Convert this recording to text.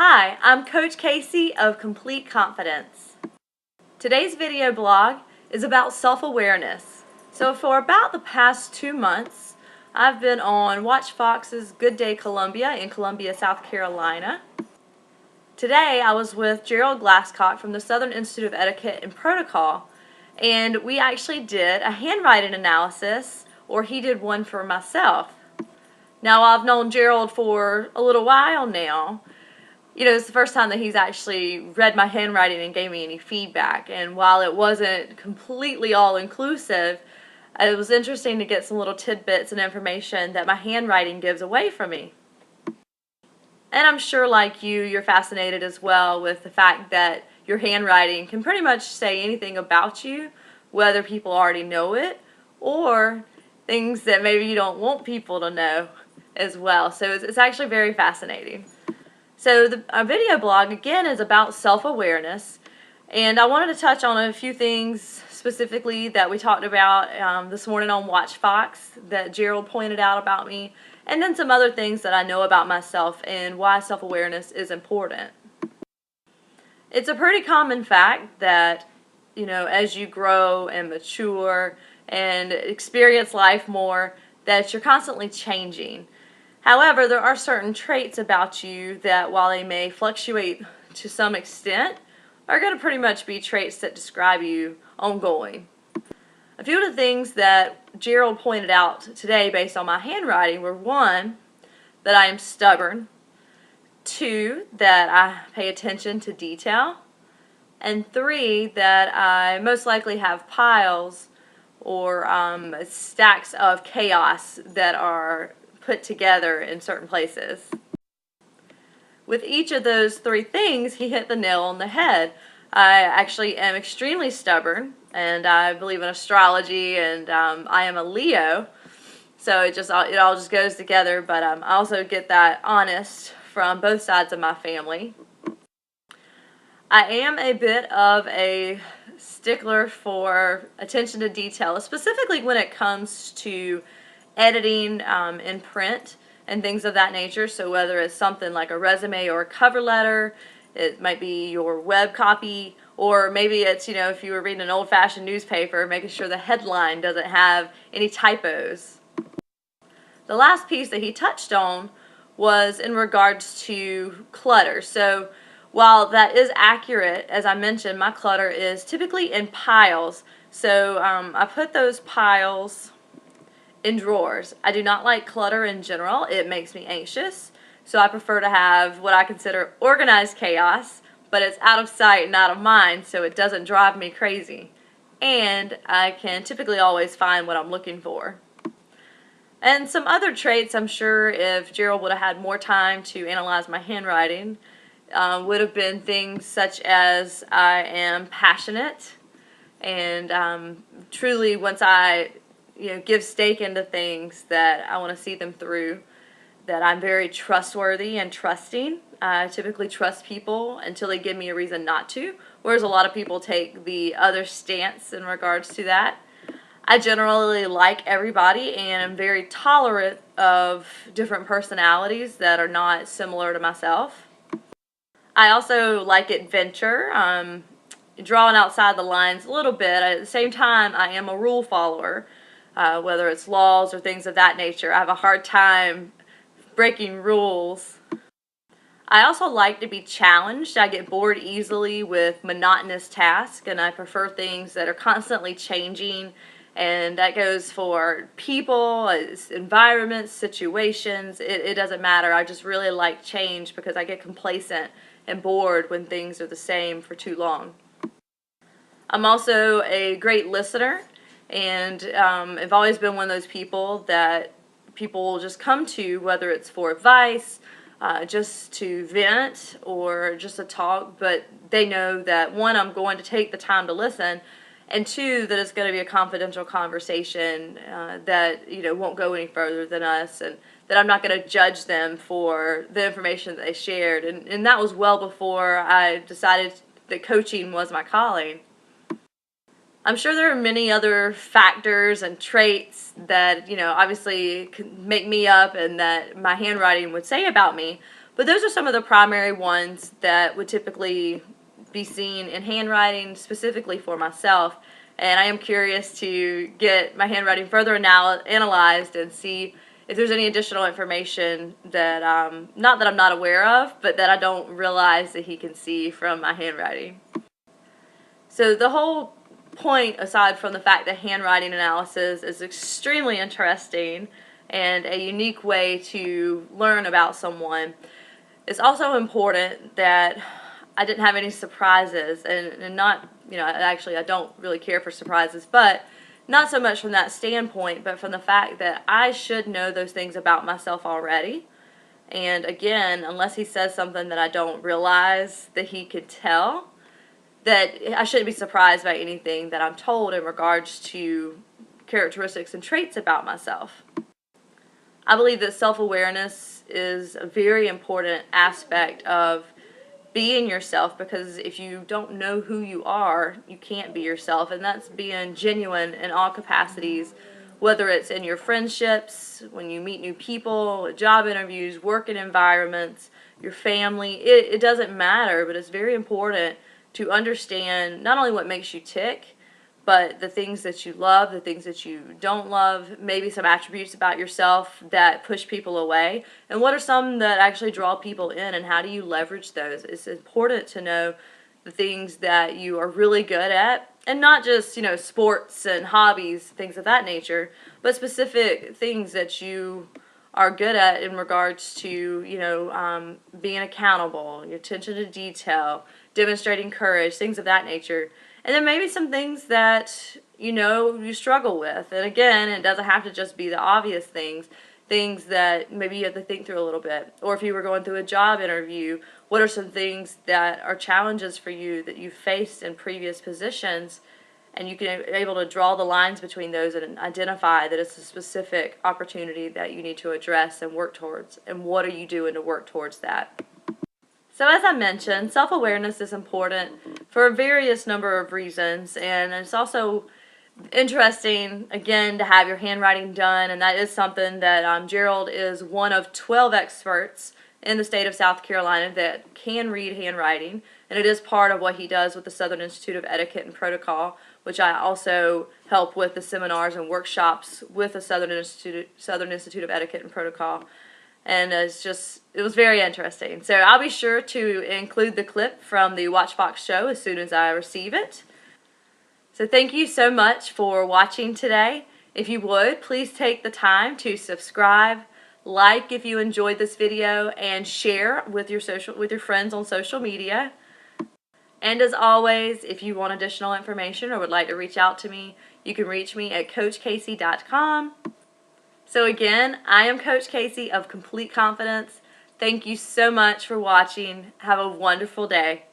Hi, I'm Coach Kacie of Complete Confidence. Today's video blog is about self-awareness. So for about the past 2 months, I've been on Watch Fox's Good Day Columbia in Columbia, South Carolina. Today I was with Gerald Glasscock from the Southern Institute of Etiquette and Protocol, and we actually did a handwriting analysis, or he did one for myself. Now, I've known Gerald for a little while now. It's the first time that he's actually read my handwriting and gave me any feedback. And while it wasn't completely all-inclusive, it was interesting to get some little tidbits and information that my handwriting gives away from me. And I'm sure, like you're fascinated as well with the fact that your handwriting can pretty much say anything about you, whether people already know it or things that maybe you don't want people to know as well. So it's actually very fascinating. So our video blog, again, is about self-awareness, and I wanted to touch on a few things specifically that we talked about this morning on Watch Fox that Gerald pointed out about me, and then some other things that I know about myself and why self-awareness is important. It's a pretty common fact that, as you grow and mature and experience life more, that you're constantly changing. However, there are certain traits about you that, while they may fluctuate to some extent, are going to pretty much be traits that describe you ongoing. A few of the things that Gerald pointed out today based on my handwriting were: 1, that I am stubborn; 2, that I pay attention to detail; and 3, that I most likely have piles or stacks of chaos that are put together in certain places. With each of those 3 things, he hit the nail on the head. I actually am extremely stubborn, and I believe in astrology, and I am a Leo, so it all just goes together. But I also get that honest from both sides of my family. I am a bit of a stickler for attention to detail, specifically when it comes to editing in print and things of that nature. So whether it's something like a resume or a cover letter, it might be your web copy, or maybe it's, if you were reading an old-fashioned newspaper, making sure the headline doesn't have any typos. The last piece that he touched on was in regards to clutter. So while that is accurate, as I mentioned, my clutter is typically in piles. So I put those piles in drawers. I do not like clutter in general. It makes me anxious. So I prefer to have what I consider organized chaos, but it's out of sight and out of mind, so it doesn't drive me crazy. And I can typically always find what I'm looking for. And some other traits, I'm sure if Gerald would have had more time to analyze my handwriting, would have been things such as I am passionate, and truly, once I give stake into things, that I want to see them through, that I'm very trustworthy and trusting. I typically trust people until they give me a reason not to, whereas a lot of people take the other stance in regards to that. I generally like everybody, and I'm very tolerant of different personalities that are not similar to myself. I also like adventure, drawing outside the lines a little bit. At the same time, I am a rule follower. Whether it's laws or things of that nature, I have a hard time breaking rules. I also like to be challenged. I get bored easily with monotonous tasks, and I prefer things that are constantly changing, and that goes for people, environments, situations. It doesn't matter. I just really like change because I get complacent and bored when things are the same for too long. I'm also a great listener, and I've always been one of those people that people will just come to, whether it's for advice, just to vent, or just to talk, but they know that, 1, I'm going to take the time to listen, and 2, that it's going to be a confidential conversation that won't go any further than us, and that I'm not going to judge them for the information that they shared. And that was well before I decided that coaching was my calling. I'm sure there are many other factors and traits that, obviously can make me up and that my handwriting would say about me, But those are some of the primary ones that would typically be seen in handwriting specifically for myself. And I am curious to get my handwriting further analyzed and see if there's any additional information that, not that I'm not aware of, but that I don't realize that he can see from my handwriting. So the whole point, aside from the fact that handwriting analysis is extremely interesting and a unique way to learn about someone, it's also important that I didn't have any surprises, and not, actually I don't really care for surprises, but not so much from that standpoint, but from the fact that I should know those things about myself already. And again, unless he says something that I don't realize that he could tell, that I shouldn't be surprised by anything that I'm told in regards to characteristics and traits about myself. I believe that self-awareness is a very important aspect of being yourself, because if you don't know who you are, you can't be yourself, and that's being genuine in all capacities, whether it's in your friendships, when you meet new people, job interviews, working environments, your family. It doesn't matter, but it's very important to understand not only what makes you tick, but the things that you love, the things that you don't love, maybe some attributes about yourself that push people away, and what are some that actually draw people in, and how do you leverage those. It's important to know the things that you are really good at, and not just, sports and hobbies, things of that nature, but specific things that you are good at in regards to, being accountable, your attention to detail, demonstrating courage, things of that nature. And then maybe some things that, you struggle with. And again, it doesn't have to just be the obvious things that maybe you have to think through a little bit. Or if you were going through a job interview, what are some things that are challenges for you that you've faced in previous positions, and you can be able to draw the lines between those and identify that it's a specific opportunity that you need to address and work towards, and what are you doing to work towards that. So as I mentioned, self-awareness is important for a various number of reasons, and it's also interesting, again, to have your handwriting done, and that is something that Gerald is one of 12 experts in the state of South Carolina that can read handwriting, and it is part of what he does with the Southern Institute of Etiquette and Protocol, which I also help with the seminars and workshops with the Southern Institute of Etiquette and Protocol. And it was very interesting. So I'll be sure to include the clip from the Watchbox show as soon as I receive it. So thank you so much for watching today. If you would, please take the time to subscribe, like if you enjoyed this video, and share with your friends on social media. And as always, if you want additional information or would like to reach out to me, you can reach me at CoachKacie.com. So again, I am Coach Kacie of Complete Confidence. Thank you so much for watching. Have a wonderful day.